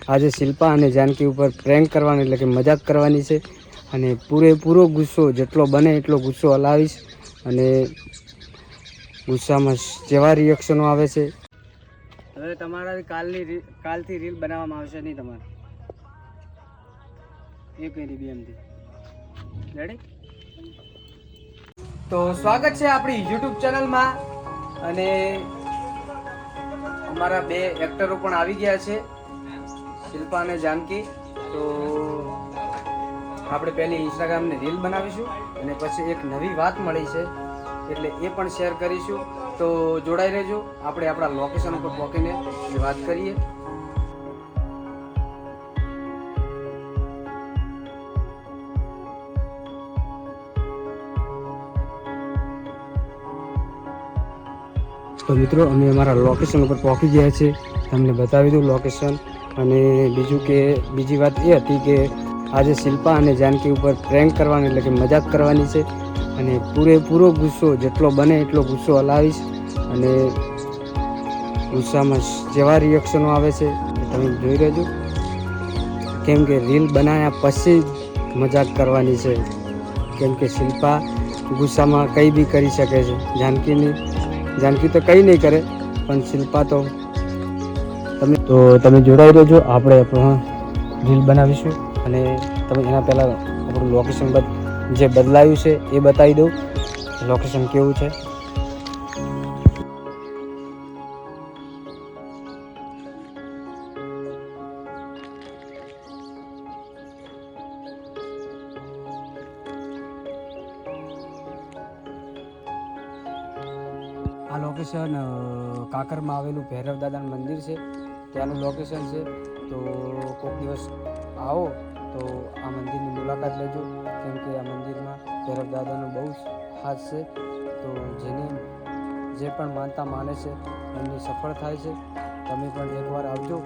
આજે શિલ્પા અને જાનકી ઉપર પ્રેન્ક કરવાની એટલે કે મજાક કરવાની છે અને પૂરેપૂરો ગુસ્સો જેટલો બને એટલો ગુસ્સો હલાવીશ અને ગુસ્સામાં જેવા રિએક્શનો આવે છે હવે તમારા કાલથી રીલ બનાવવામાં આવશે નહીં તમારે એક મિનિટ બીએમથી રેડી તો સ્વાગત છે આપણી યુટ્યુબ ચેનલમાં અને અમારા બે એક્ટરો પણ આવી ગયા છે શિલ્પા અને જાનકી તો આપણે પહેલી ઇન્સ્ટાગ્રામની રીલ બનાવીશું અને પછી એક નવી વાત મળી છે એટલે એ પણ શેર કરીશું તો જોડાઈ રહેજો આપણે આપણા લોકેશન ઉપર પહોંચીને એ વાત કરીએ તો મિત્રો અમે અમારા લોકેશન ઉપર પહોંચી ગયા છે તમને બતાવી દઉં લોકેશન અને બીજી વાત એ હતી કે આજે શિલ્પા અને જાનકી ઉપર પ્રેન્ક કરવાની એટલે કે મજાક કરવાની છે અને પૂરેપૂરો ગુસ્સો જેટલો બને એટલો ગુસ્સો હલાવીશ અને ગુસ્સામાં જેવા રિએક્શનો આવે છે એ તમે જોઈ રહેજો કેમ કે રીલ બનાવ્યા પછી મજાક કરવાની છે કેમ કે શિલ્પા ગુસ્સામાં કંઈ બી કરી શકે છે જાનકી તો કંઈ નહીં કરે પણ શિલ્પા તો તમે જોડાઈ રહેજો આપણે રીલ બનાવીશું અને તમે એના પહેલાં આપણું લોકેશન જે બદલાયું છે એ બતાવી દઉં લોકેશન કેવું છે આ લોકેશન કાકરમાં આવેલું ભૈરવ દાદાનું મંદિર છે ત્યાંનું લોકેશન છે તો કોઈક દિવસ આવો તો આ મંદિરની મુલાકાત લેજો કેમ કે આ મંદિરમાં ભૈરવ દાદાનો બહુ હાથ છે તો જે પણ માનતા માને છે એમની સફળ થાય છે તમે પણ એકવાર આવજો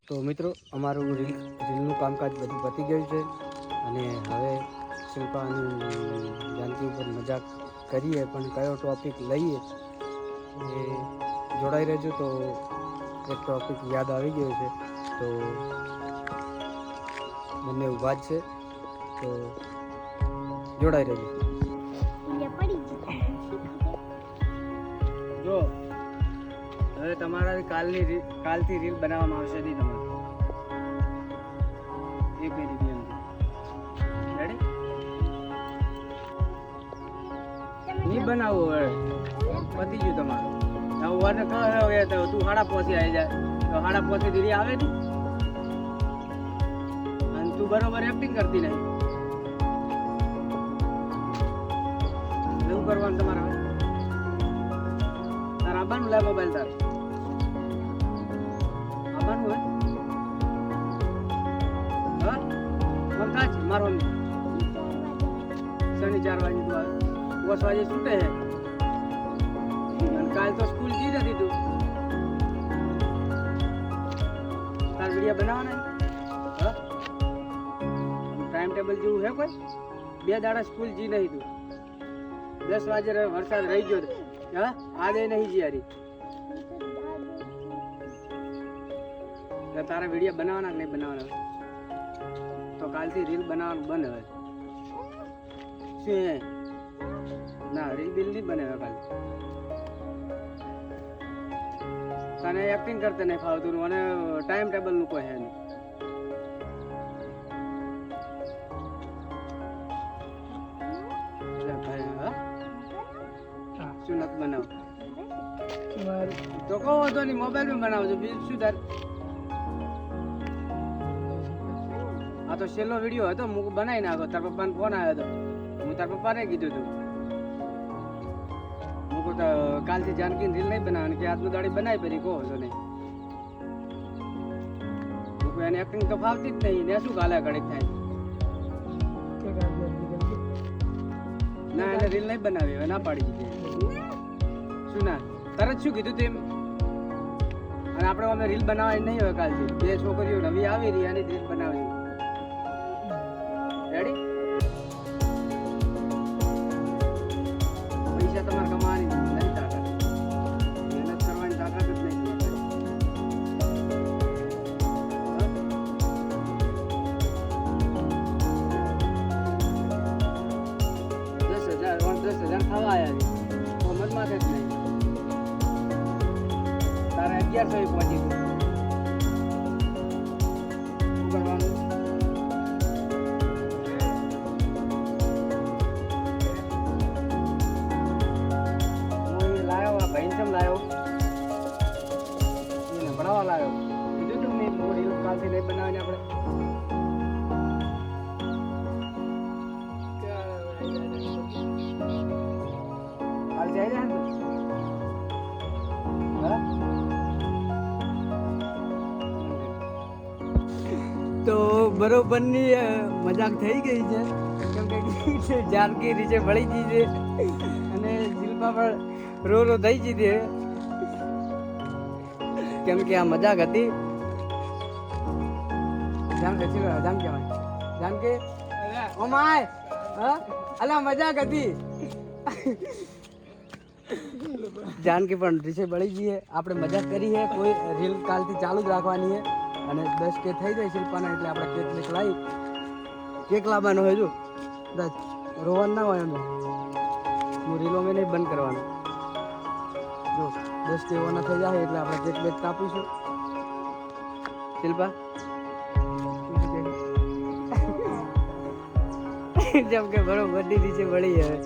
તો મિત્રો અમારું રીલનું કામકાજ બધું પતી ગયું છે અને હવે શિલ્પા અને જાનકી ઉપર મજાક કરીએ પણ કયો ટોપિક લઈએ એ જોડાઈ રહેજો તો એક ટોપિક યાદ આવી ગયો છે તો બંને ઊભા જ છે તો જોડાઈ રહેજો જો હવે તમારા કાલથી રીલ બનાવવામાં આવશે નહીં તમારે એક મિનિટ રેડી નહીં બનાવવું હવે પતી ગયું તમારું હવે કહે તો તું 5:30 આવી જાય તો 5:30 દીદી આવે નહીં અને તું બરોબર એક્ટિંગ કરતી નહીં. એવું કરવાનું તમારે હવે તારે આવવાનું લે મોબાઈલ તારે આવવાનું હોય હા કોણ થાય છે મારો શનિ 4 વાગે તું આવે 5 વાગે છૂટે છે અને કાલ તો સ્કૂલ જી નથી તું તાર વિડીયો બનાવવાના હા ટાઈમ ટેબલ જેવું હે કોઈ 2 દાડા સ્કૂલ જી નહીં તું 10 વાગે વરસાદ રહી ગયો હા આજે નહીં જી યારી તારા વિડીયો બનાવવાના કે નહીં બનાવવાના તો કાલથી રીલ બનાવવાનું બંધ હવે શું ના રીલ બિલ નહીં બને હવે કાલે તને એક્ટિંગ કરતા નહીં ફાવતું અને ટાઈમ ટેબલ નું કોઈ હે નહીં શું નથી બનાવ તો કહો તો નહીં મોબાઈલ માં બનાવજો બીજું શું તાર આ તો છેલ્લો વિડીયો હતો હું બનાવી નાખો તાર પપ્પાને ફોન આવ્યો હતો હું તાર પપ્પાને કીધું હતું હું તો કાલથી જાનકીની રીલ નહીં બનાવવાની કે આજનો દાડી બનાવી પડી કહો છો નહીં હું એને એક્ટિંગ તો ફાવતી જ નહીં ને શું ગાલા ઘડીક થાય ના એને રીલ નહીં બનાવી હવે ના પાડી દીધી શું ના તરત શું કીધું તેમ અને આપણે અમે રીલ બનાવવાની નહીં હવે કાલથી 2 છોકરીઓ નવી આવી રહી અને રીલ બનાવી રેડી પૈસા તમારે કમાવાની નથી તાકાત મહેનત કરવાની તાકાત જ નહીં 10,000 ખાવા આવ્યા તો મનમાં જ નહીં તારે 1100 પહોંચી ગયું શું કરવાનું લાયો એને ભણાવવા લાયો કીધું તું નહીં રીલ કાલથી નહીં બનાવવાની આપણે કાલ જાય ને હા તો બરોબરની મજાક થઈ ગઈ છે કેમ કે જાનકી નીચે વળી ગઈ છે અને શિલ્પા પણ રો થઈ ગઈ છે કેમ કે આ મજાક હતી જાન કે ઓ માય હા અલા મજાક હતી જાનકી પણ રીસે બળી ગઈ છે આપણે મજાક કરી છે કોઈ રીલ કાલથી ચાલુ જ રાખવાની છે અને 10K થઈ જાય શિલ્પાના એટલે આપણે કેક લાવી કેક લાવવાનો હોય જો રોવાનું ના હોય એનું હું રીલો મેં નહીં બંધ કરવાનું જો 10K ઓના થઈ જાય એટલે આપણે કેક બેક કાપીશું શિલ્પા જેમ કે બરોબર નીચે વળી હવે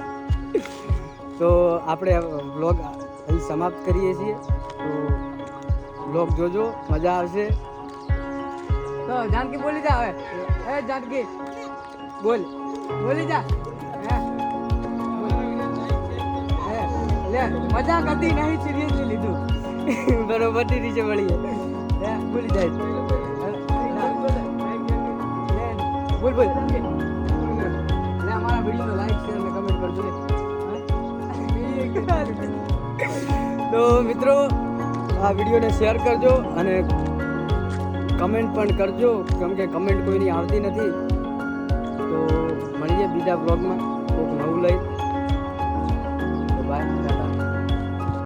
તો આપણે વ્લોગ અહીં સમાપ્ત કરીએ છીએ તો વ્લોગ જોજો મજા આવશે તો જાનકી બોલી જા હવે એ જાનકી બોલી જા લે મજાક હતી નહીં સિરિયસલી લીધું બરોબર નીચે વળી બોલી જાય બોલ અમારા વિડીયો લાઈક શેર અને કમેન્ટ કરજો તો મિત્રો આ વિડીયોને શેર કરજો અને કમેન્ટ પણ કરજો કેમ કે કમેન્ટ કોઈની આવતી નથી તો મળીએ બીજા બ્લોગમાં કોઈક નવું લઈ તો બાય ટાટા